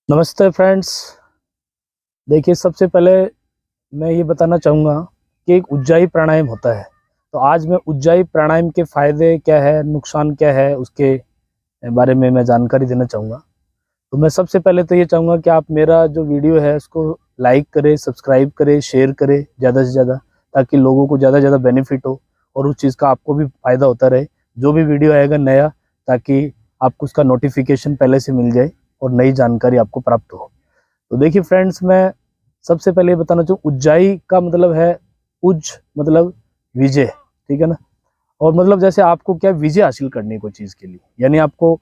नमस्ते फ्रेंड्स। देखिए, सबसे पहले मैं ये बताना चाहूँगा कि एक उज्जाई प्राणायाम होता है। तो आज मैं उज्जाई प्राणायाम के फ़ायदे क्या है, नुकसान क्या है, उसके बारे में मैं जानकारी देना चाहूँगा। तो मैं सबसे पहले तो ये चाहूँगा कि आप मेरा जो वीडियो है उसको लाइक करें, सब्सक्राइब करें, शेयर करें ज़्यादा से ज़्यादा, ताकि लोगों को ज़्यादा से ज़्यादा बेनिफिट हो और उस चीज़ का आपको भी फ़ायदा होता रहे। जो भी वीडियो आएगा नया, ताकि आपको उसका नोटिफिकेशन पहले से मिल जाए और नई जानकारी आपको प्राप्त हो। तो देखिए फ्रेंड्स, मैं सबसे पहले ये बताना चाहूँ, उज्जाई का मतलब है उज्ज मतलब विजय, ठीक है ना। और मतलब जैसे आपको क्या विजय हासिल करनी है कोई चीज़ के लिए, यानी आपको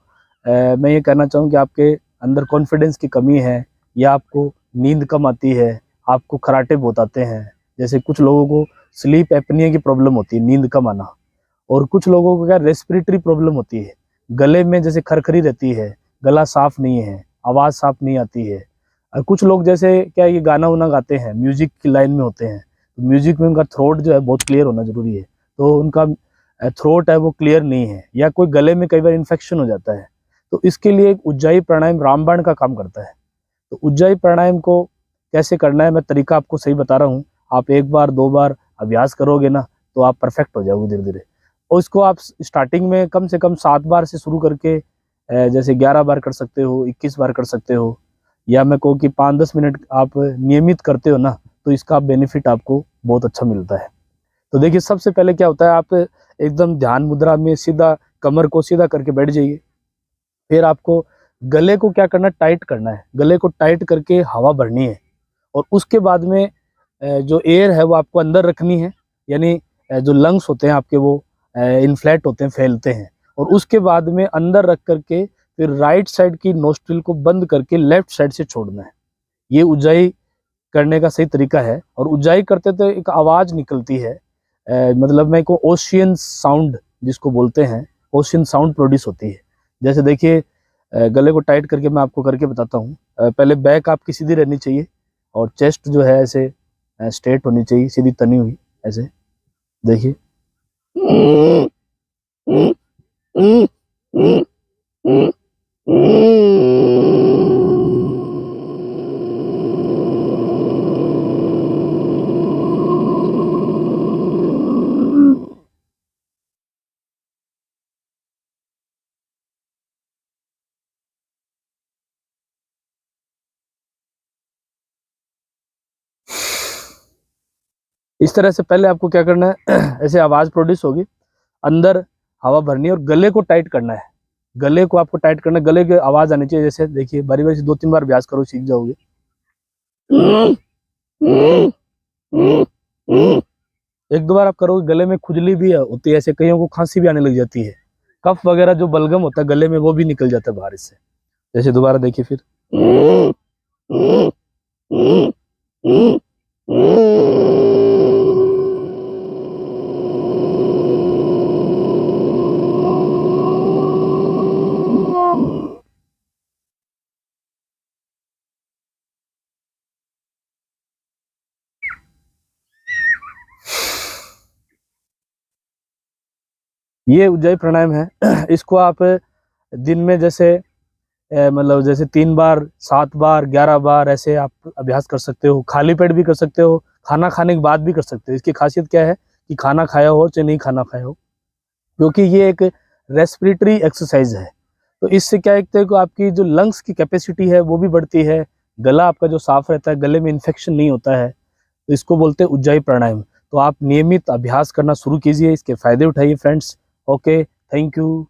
मैं ये कहना चाहूँ कि आपके अंदर कॉन्फिडेंस की कमी है, या आपको नींद कम आती है, आपको खर्राटे बहुत आते हैं। जैसे कुछ लोगों को स्लीप एपनिया की प्रॉब्लम होती है, नींद कम आना। और कुछ लोगों को क्या रेस्पिरेटरी प्रॉब्लम होती है, गले में जैसे खरखरी रहती है, गला साफ नहीं है, आवाज़ साफ नहीं आती है। और कुछ लोग जैसे क्या ये गाना वाना गाते हैं, म्यूजिक की लाइन में होते हैं, तो म्यूजिक में उनका थ्रोट जो है बहुत क्लियर होना जरूरी है। तो उनका थ्रोट है वो क्लियर नहीं है, या कोई गले में कई बार इन्फेक्शन हो जाता है। तो इसके लिए एक उज्जाई प्राणायाम रामबाण का काम करता है। तो उज्जाई प्राणायाम को कैसे करना है, मैं तरीका आपको सही बता रहा हूँ। आप एक बार दो बार अभ्यास करोगे ना, तो आप परफेक्ट हो जाओगे धीरे धीरे। और इसको आप स्टार्टिंग में कम से कम 7 बार से शुरू करके जैसे 11 बार कर सकते हो, 21 बार कर सकते हो, या मैं कहूँ कि 5-10 मिनट आप नियमित करते हो ना, तो इसका बेनिफिट आपको बहुत अच्छा मिलता है। तो देखिए, सबसे पहले क्या होता है, आप एकदम ध्यान मुद्रा में सीधा कमर को सीधा करके बैठ जाइए। फिर आपको गले को क्या करना है, टाइट करना है। गले को टाइट करके हवा भरनी है, और उसके बाद में जो एयर है वो आपको अंदर रखनी है, यानी जो लंग्स होते हैं आपके वो इन्फ्लेट होते हैं, फैलते हैं। और उसके बाद में अंदर रख करके फिर राइट साइड की नोस्ट्रिल को बंद करके लेफ्ट साइड से छोड़ना है। ये उज्जाई करने का सही तरीका है। और उज्जाई करते तो एक आवाज़ निकलती है, मतलब मैं को ओशियन साउंड जिसको बोलते हैं, ओशियन साउंड प्रोड्यूस होती है। जैसे देखिए, गले को टाइट करके मैं आपको करके बताता हूँ। पहले बैक आपकी सीधी रहनी चाहिए, और चेस्ट जो है ऐसे स्ट्रेट होनी चाहिए, सीधी तनी हुई ऐसे। देखिए, इस तरह से पहले आपको क्या करना है, ऐसे आवाज़ प्रोड्यूस होगी, अंदर हवा भरनी है और गले को टाइट करना है। गले को आपको टाइट करना है, गले की आवाज़ आनी चाहिए। जैसे देखिए, बारी बारी से 2-3 बार अभ्यास करो, सीख जाओगे। एक दो बार आप करोगे, गले में खुजली भी होती है, ऐसे कईयों को खांसी भी आने लग जाती है, कफ वगैरह जो बलगम होता है गले में वो भी निकल जाता है बाहर इससे। जैसे दोबारा देखिए फिर, ये उज्जाई प्राणायाम है। इसको आप दिन में जैसे मतलब जैसे 3 बार, 7 बार, 11 बार ऐसे आप अभ्यास कर सकते हो। खाली पेट भी कर सकते हो, खाना खाने के बाद भी कर सकते हो। इसकी खासियत क्या है कि खाना खाया हो चाहे नहीं खाना खाया हो, क्योंकि ये एक रेस्पिरेटरी एक्सरसाइज है। तो इससे क्या है कि आपकी जो लंग्स की कैपेसिटी है वो भी बढ़ती है, गला आपका जो साफ रहता है, गले में इन्फेक्शन नहीं होता है। तो इसको बोलते हैं उज्जाई प्राणायाम। तो आप नियमित अभ्यास करना शुरू कीजिए, इसके फायदे उठाइए फ्रेंड्स। Okay, thank you.